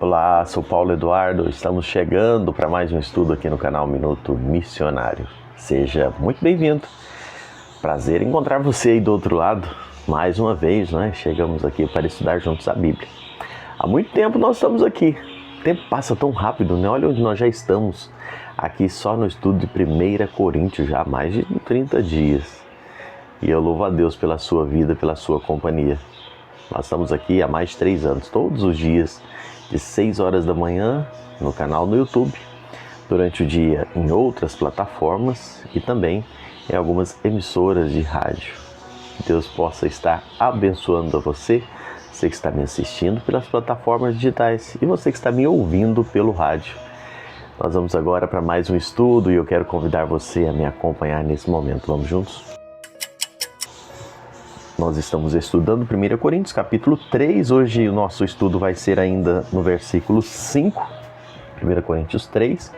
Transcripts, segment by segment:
Olá, sou Paulo Eduardo, estamos chegando para mais um estudo aqui no canal Minuto Missionário. Seja muito bem-vindo. Prazer em encontrar você aí do outro lado, mais uma vez, né? Chegamos aqui para estudar juntos a Bíblia. Há muito tempo nós estamos aqui. O tempo passa tão rápido, né? Olha onde nós já estamos. Aqui só no estudo de 1 Coríntios, já há mais de 30 dias. E eu louvo a Deus pela sua vida, pela sua companhia. Nós estamos aqui há mais de 3 anos, todos os dias, de 6 horas da manhã, no canal no YouTube, durante o dia em outras plataformas e também em algumas emissoras de rádio. Que Deus possa estar abençoando a você que está me assistindo pelas plataformas digitais e você que está me ouvindo pelo rádio. Nós vamos agora para mais um estudo e eu quero convidar você a me acompanhar nesse momento. Vamos juntos? Nós estamos estudando 1 Coríntios, capítulo 3. Hoje o nosso estudo vai ser ainda no versículo 5. 1 Coríntios 3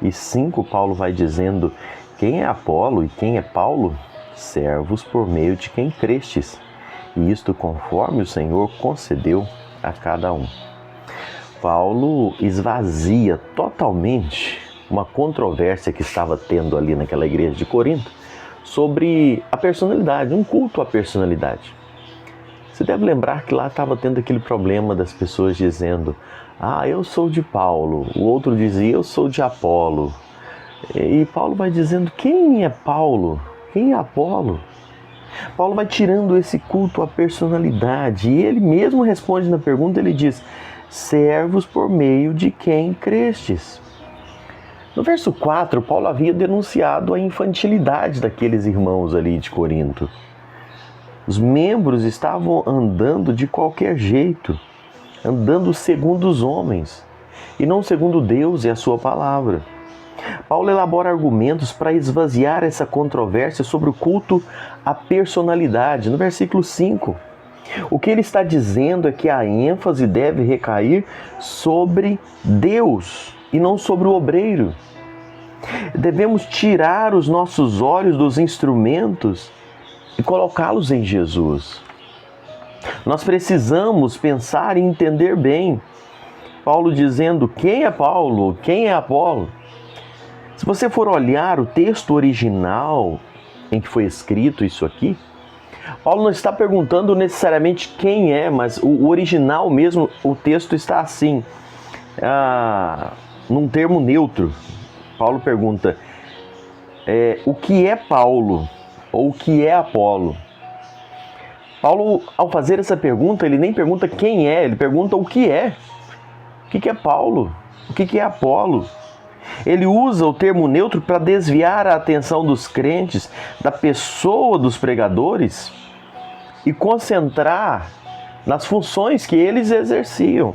e 5, Paulo vai dizendo: quem é Apolo e quem é Paulo? Servos por meio de quem crestes, e isto conforme o Senhor concedeu a cada um. Paulo esvazia totalmente uma controvérsia que estava tendo ali naquela igreja de Corinto sobre a personalidade, um culto à personalidade. Você deve lembrar que lá estava tendo aquele problema das pessoas dizendo: eu sou de Paulo, o outro dizia: eu sou de Apolo. E Paulo vai dizendo: quem é Paulo? Quem é Apolo? Paulo vai tirando esse culto à personalidade e ele mesmo responde na pergunta, ele diz: servos por meio de quem crestes. No verso 4, Paulo havia denunciado a infantilidade daqueles irmãos ali de Corinto. Os membros estavam andando de qualquer jeito, andando segundo os homens, e não segundo Deus e a sua palavra. Paulo elabora argumentos para esvaziar essa controvérsia sobre o culto à personalidade. No versículo 5, o que ele está dizendo é que a ênfase deve recair sobre Deus e não sobre o obreiro. Devemos tirar os nossos olhos dos instrumentos e colocá-los em Jesus. Nós precisamos pensar e entender bem. Paulo dizendo: quem é Paulo? Quem é Apolo? Se você for olhar o texto original em que foi escrito isso aqui, Paulo não está perguntando necessariamente quem é, mas o original mesmo, o texto está assim, num termo neutro. Paulo pergunta: o que é Paulo? Ou o que é Apolo? Paulo, ao fazer essa pergunta, ele nem pergunta quem é, ele pergunta o que é. O que é Paulo? O que é Apolo? Ele usa o termo neutro para desviar a atenção dos crentes da pessoa dos pregadores e concentrar nas funções que eles exerciam.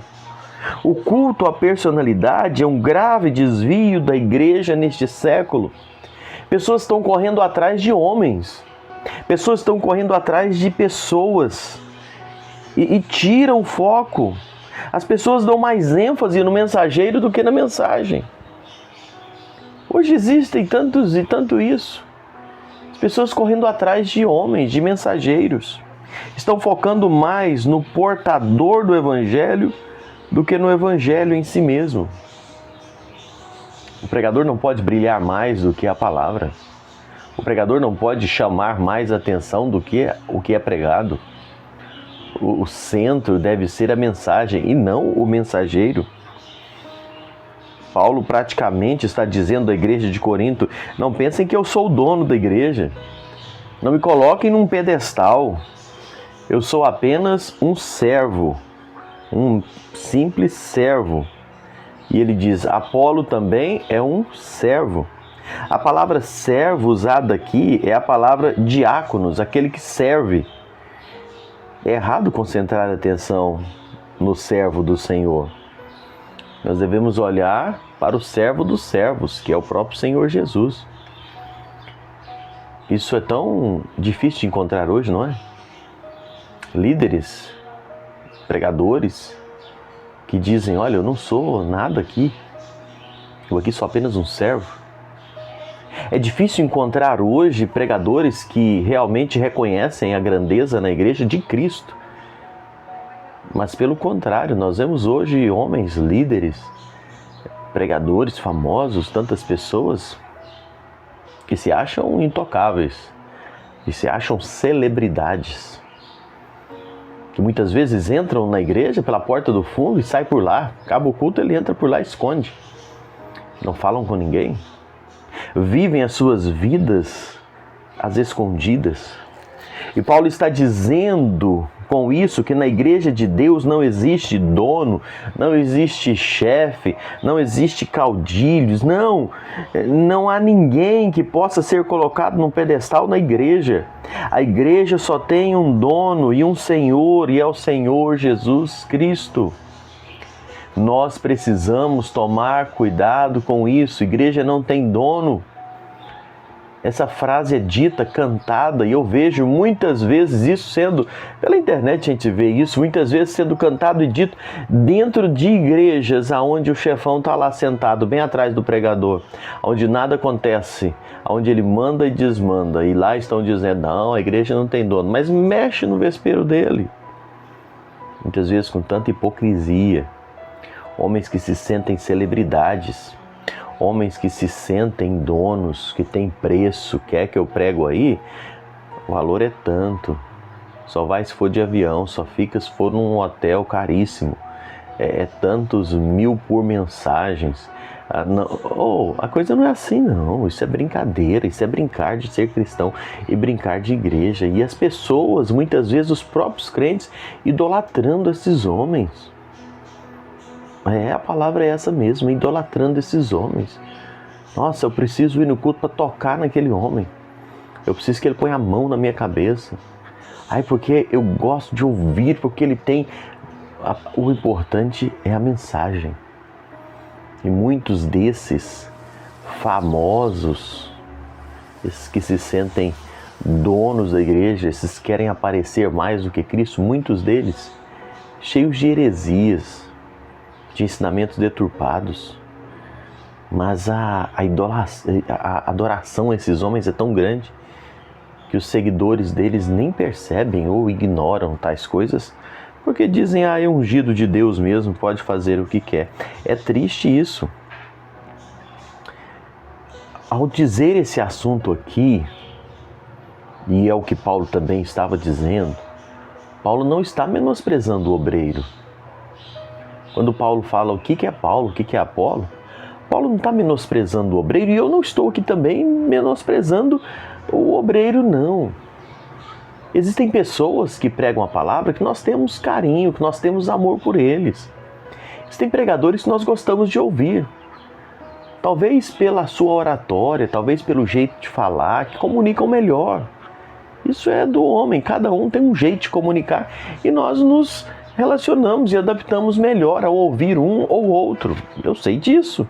O culto à personalidade é um grave desvio da igreja neste século. Pessoas estão correndo atrás de homens. Pessoas estão correndo atrás de pessoas e tiram o foco. As pessoas dão mais ênfase no mensageiro do que na mensagem. Hoje existem tantos e tanto isso. As pessoas correndo atrás de homens, de mensageiros. Estão focando mais no portador do evangelho do que no evangelho em si mesmo. O pregador não pode brilhar mais do que a palavra. O pregador não pode chamar mais atenção do que o que é pregado. O centro deve ser a mensagem e não o mensageiro. Paulo praticamente está dizendo à igreja de Corinto: não pensem que eu sou o dono da igreja. Não me coloquem num pedestal. Eu sou apenas um servo, um simples servo. E ele diz: Apolo também é um servo. A palavra servo usada aqui é a palavra diáconos, aquele que serve. É errado concentrar a atenção no servo do Senhor. Nós devemos olhar para o servo dos servos, que é o próprio Senhor Jesus. Isso é tão difícil de encontrar hoje, não é? Líderes, pregadores, que dizem: olha, eu não sou nada aqui. Eu aqui sou apenas um servo. É difícil encontrar hoje pregadores que realmente reconhecem a grandeza na igreja de Cristo. Mas pelo contrário, nós vemos hoje homens líderes, pregadores famosos, tantas pessoas que se acham intocáveis, que se acham celebridades, que muitas vezes entram na igreja pela porta do fundo e saem por lá. Acaba o culto, ele entra por lá e esconde. Não falam com ninguém. Vivem as suas vidas às escondidas. E Paulo está dizendo com isso que na igreja de Deus não existe dono, não existe chefe, não existe caudilhos, não há ninguém que possa ser colocado num pedestal na igreja. A igreja só tem um dono e um Senhor, e é o Senhor Jesus Cristo. Nós precisamos tomar cuidado com isso. Igreja não tem dono. Essa frase é dita, cantada, e eu vejo muitas vezes isso sendo, pela internet a gente vê isso, muitas vezes sendo cantado e dito dentro de igrejas onde o chefão está lá sentado, bem atrás do pregador, onde nada acontece, onde ele manda e desmanda, e lá estão dizendo, não, a igreja não tem dono, mas mexe no vespeiro dele. Muitas vezes com tanta hipocrisia, homens que se sentem celebridades, homens que se sentem donos, que tem preço, quer que eu prego aí? O valor é tanto, só vai se for de avião, só fica se for num hotel caríssimo, é tantos mil por mensagens. A coisa não é assim não, isso é brincadeira, isso é brincar de ser cristão e brincar de igreja. E as pessoas, muitas vezes os próprios crentes, idolatrando esses homens. A palavra é essa mesmo, idolatrando esses homens. Nossa, eu preciso ir no culto para tocar naquele homem. Eu preciso que ele ponha a mão na minha cabeça. Porque eu gosto de ouvir, porque ele tem... O importante é a mensagem. E muitos desses famosos, esses que se sentem donos da igreja, esses que querem aparecer mais do que Cristo, muitos deles cheios de heresias, de ensinamentos deturpados, mas a adoração a esses homens é tão grande que os seguidores deles nem percebem ou ignoram tais coisas, porque dizem, é ungido de Deus mesmo, pode fazer o que quer. É triste isso. Ao dizer esse assunto aqui, e é o que Paulo também estava dizendo, Paulo não está menosprezando o obreiro. Quando Paulo fala o que é Paulo, o que é Apolo, Paulo não está menosprezando o obreiro, e eu não estou aqui também menosprezando o obreiro, não. Existem pessoas que pregam a palavra que nós temos carinho, que nós temos amor por eles. Existem pregadores que nós gostamos de ouvir. Talvez pela sua oratória, talvez pelo jeito de falar, que comunicam melhor. Isso é do homem, cada um tem um jeito de comunicar, e nós nos relacionamos e adaptamos melhor ao ouvir um ou outro. Eu sei disso.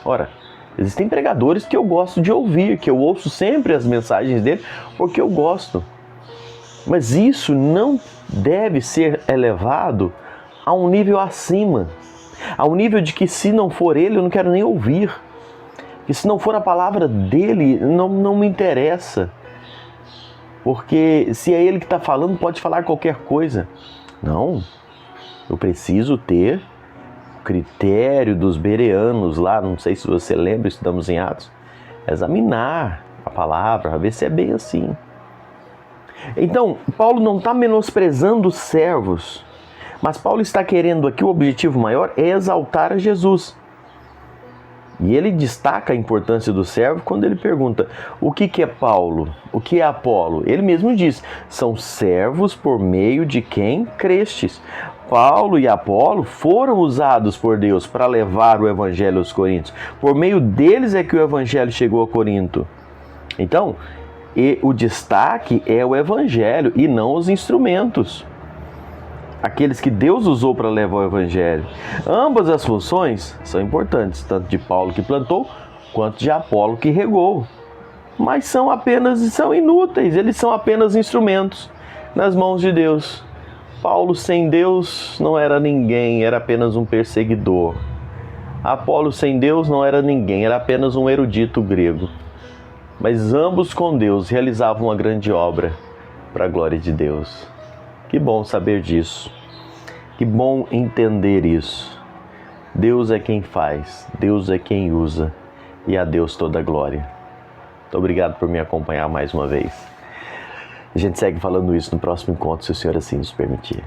Ora, existem pregadores que eu gosto de ouvir, que eu ouço sempre as mensagens dele, porque eu gosto. Mas isso não deve ser elevado a um nível acima, a um nível de que se não for ele, eu não quero nem ouvir. Que se não for a palavra dele, não me interessa. Porque se é ele que está falando, pode falar qualquer coisa. Não, eu preciso ter o critério dos bereanos lá, não sei se você lembra, estudamos em Atos, examinar a palavra, ver se é bem assim. Então, Paulo não está menosprezando os servos, mas Paulo está querendo aqui, o objetivo maior é exaltar a Jesus. E ele destaca a importância do servo quando ele pergunta, o que é Paulo? O que é Apolo? Ele mesmo diz, são servos por meio de quem crestes. Paulo e Apolo foram usados por Deus para levar o evangelho aos coríntios. Por meio deles é que o evangelho chegou a Corinto. Então, o destaque é o evangelho e não os instrumentos. Aqueles que Deus usou para levar o evangelho. Ambas as funções são importantes, tanto de Paulo que plantou, quanto de Apolo que regou. Mas são inúteis, eles são apenas instrumentos nas mãos de Deus. Paulo sem Deus não era ninguém, era apenas um perseguidor. Apolo sem Deus não era ninguém, era apenas um erudito grego. Mas ambos com Deus realizavam uma grande obra para a glória de Deus. Que bom saber disso. Que bom entender isso. Deus é quem faz, Deus é quem usa, e a Deus toda a glória. Muito obrigado por me acompanhar mais uma vez. A gente segue falando isso no próximo encontro, se o Senhor assim nos permitir.